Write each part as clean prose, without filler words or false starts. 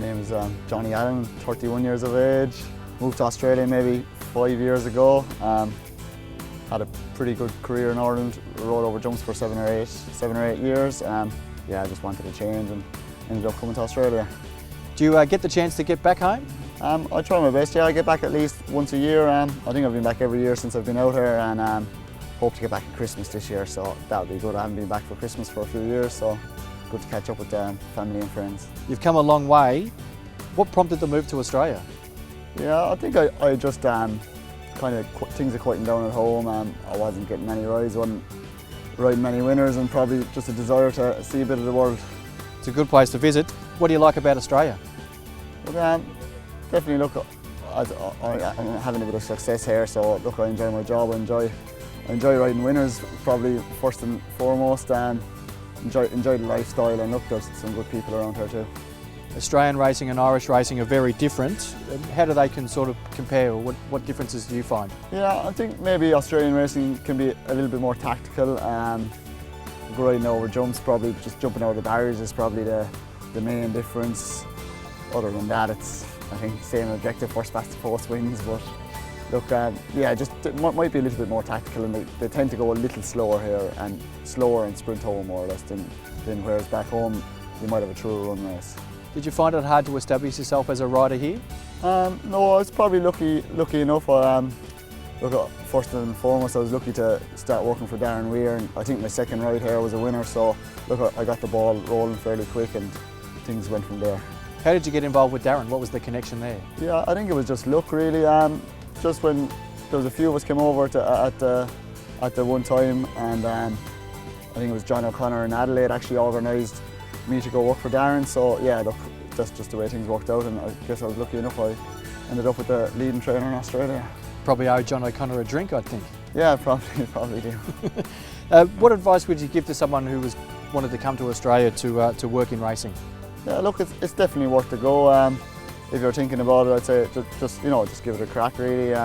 name is Johnny Allen, 31 years of age. Moved to Australia maybe 5 years ago. Had a pretty good career in Ireland, rode over jumps for 7 or 8 years. Yeah, I just wanted a change and ended up coming to Australia. Do you get the chance to get back home? I try my best, yeah. I get back at least once a year. I think I've been back every year since I've been out here, and hope to get back at Christmas this year, so that would be good. I haven't been back for Christmas for a few years, so good to catch up with family and friends. You've come a long way. What prompted the move to Australia? Yeah, I think I just kind of things are quieting down at home. I wasn't getting many rides, wasn't riding many winners, and probably just a desire to see a bit of the world. It's a good place to visit. What do you like about Australia? Look, definitely look, I'm having a bit of success here, so look, I enjoy my job. I enjoy riding winners, probably first and foremost, and enjoy the lifestyle, and look, there's some good people around here too. Australian racing and Irish racing are very different. How do they sort of compare, or what differences do you find? Yeah, I think maybe Australian racing can be a little bit more tactical. Riding over jumps, probably just jumping over the barriers is probably the main difference. Other than that, it's, I think, same objective, first past the post wins, but look, yeah, just it might be a little bit more tactical, and they tend to go a little slower here, and slower and sprint home more or less than whereas back home you might have a truer run race. Did you find it hard to establish yourself as a rider here? No, I was probably lucky enough. Look, first and foremost, I was lucky to start working for Darren Weir, and I think my second ride here was a winner, so look, I got the ball rolling fairly quick and things went from there. How did you get involved with Darren? What was the connection there? Yeah, I think it was just luck really. Just when there was a few of us came over at the one time, and I think it was John O'Connor in Adelaide actually organised me to go work for Darren, so yeah, look, that's just the way things worked out, and I guess I was lucky enough I ended up with the leading trainer in Australia. Probably owe John O'Connor a drink, I think. Yeah, probably do. What advice would you give to someone who wanted to come to Australia to work in racing? Yeah, look, it's definitely worth a go. If you're thinking about it, I'd say just give it a crack really.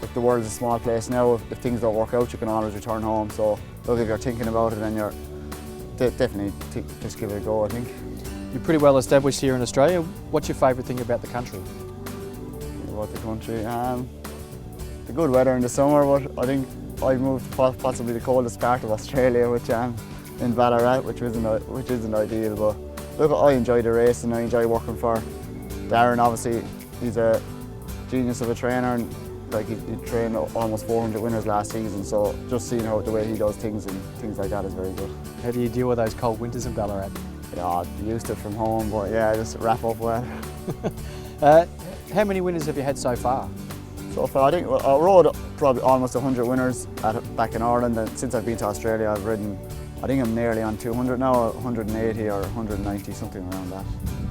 Look, the world's a small place now. If things don't work out, you can always return home. So look, if you're thinking about it, then you're definitely just give it a go, I think. You're pretty well established here in Australia. What's your favourite thing about the country? About the country, the good weather in the summer, but I think I've moved to possibly the coldest part of Australia, which in Ballarat, which isn't ideal. But look, I enjoy the race and I enjoy working for Darren. Obviously, he's a genius of a trainer, and like he trained almost 400 winners last season. So just seeing the way he does things and things like that is very good. How do you deal with those cold winters in Ballarat? Yeah, used to it from home, but yeah, just wrap up well. How many winners have you had so far? So far, I think I rode probably almost 100 winners back in Ireland, and since I've been to Australia, I've ridden, I think I'm nearly on 200 now, or 180 or 190, something around that.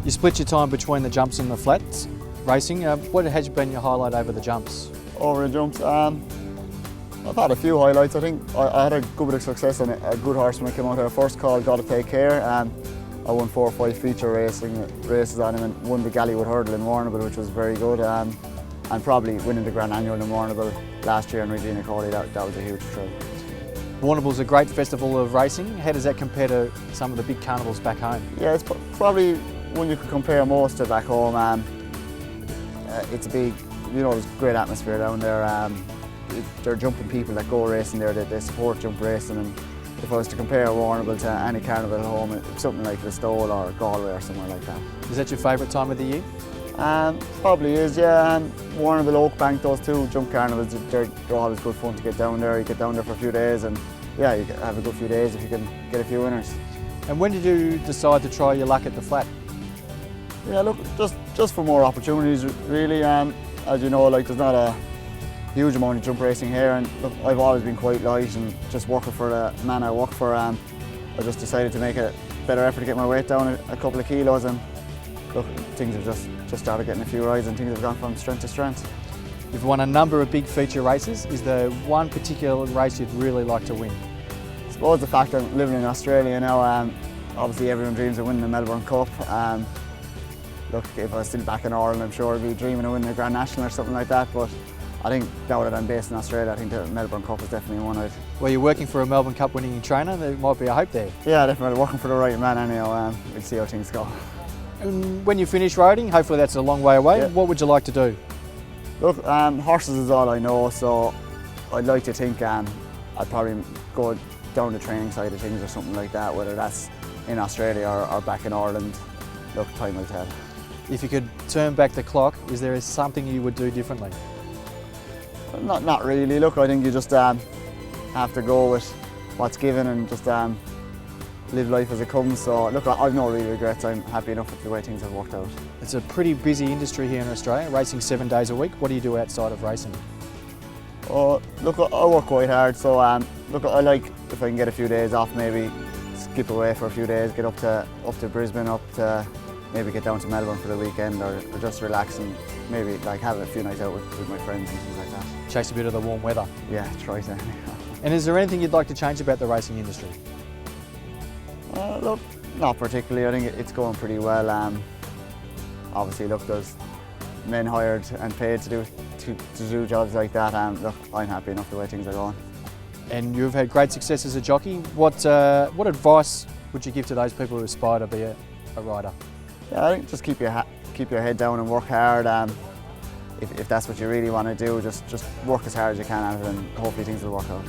You split your time between the jumps and the flats racing. What has been your highlight over the jumps? Over the jumps, I've had a few highlights. I think I had a good bit of success on a good horse when I came out here. First call, Gotta Take Care. I won 4 or 5 feature races on him, and won the Gallywood Hurdle in Warrnambool, which was very good. And probably winning the Grand Annual in Warrnambool last year in Regina County, that was a huge thrill. Warrnambool's a great festival of racing. How does that compare to some of the big carnivals back home? Yeah, it's probably one you could compare most to back home. It's a big, there's a great atmosphere down there. They're jumping people that go racing there, they support jump racing. And if I was to compare Warrnambool to any carnival at home, something like Listowel or Galway or somewhere like that. Is that your favourite time of the year? Probably is, yeah. Warrnambool, Oakbank, those two jump carnivals, they're always good fun to get down there. You get down there for a few days, and yeah, you have a good few days if you can get a few winners. And when did you decide to try your luck at the flat? Yeah, look, just for more opportunities, really. As you know, like, there's not a huge amount of jump racing here, and look, I've always been quite light, and just working for the man I work for, I just decided to make a better effort to get my weight down a couple of kilos, and look, things have just started getting a few rides, and things have gone from strength to strength. You've won a number of big feature races. Is there one particular race you'd really like to win? I suppose the fact that I'm living in Australia now, obviously everyone dreams of winning the Melbourne Cup. Look, if I was still back in Ireland, I'm sure I'd be dreaming of winning the Grand National or something like that, but I think now that I'm based in Australia, I think the Melbourne Cup is definitely one I'd... Well, you're working for a Melbourne Cup winning trainer, there might be a hope there. Yeah, definitely working for the right man anyhow. We'll see how things go. And when you finish riding, hopefully that's a long way away, Yeah. what would you like to do? Look, horses is all I know, so I'd like to think I'd probably go down the training side of things or something like that, whether that's in Australia or back in Ireland. Look, time will tell. If you could turn back the clock, is there something you would do differently? Not really. Look, I think you just have to go with what's given and just live life as it comes. So look, I've no real regrets. I'm happy enough with the way things have worked out. It's a pretty busy industry here in Australia, racing 7 days a week. What do you do outside of racing? Oh, look, I work quite hard. So look, I like if I can get a few days off, maybe skip away for a few days, get up to Brisbane, up to maybe get down to Melbourne for the weekend, or just relax and maybe like have a few nights out with my friends and things like that. Chase a bit of the warm weather. Yeah, try to. And is there anything you'd like to change about the racing industry? Look, not particularly. I think it's going pretty well. Obviously, look, there's men hired and paid to do jobs like that. Look, I'm happy enough the way things are going. And you've had great success as a jockey. What advice would you give to those people who aspire to be a rider? Yeah, I think just keep your head down and work hard. If that's what you really want to do, just work as hard as you can at it, and hopefully things will work out.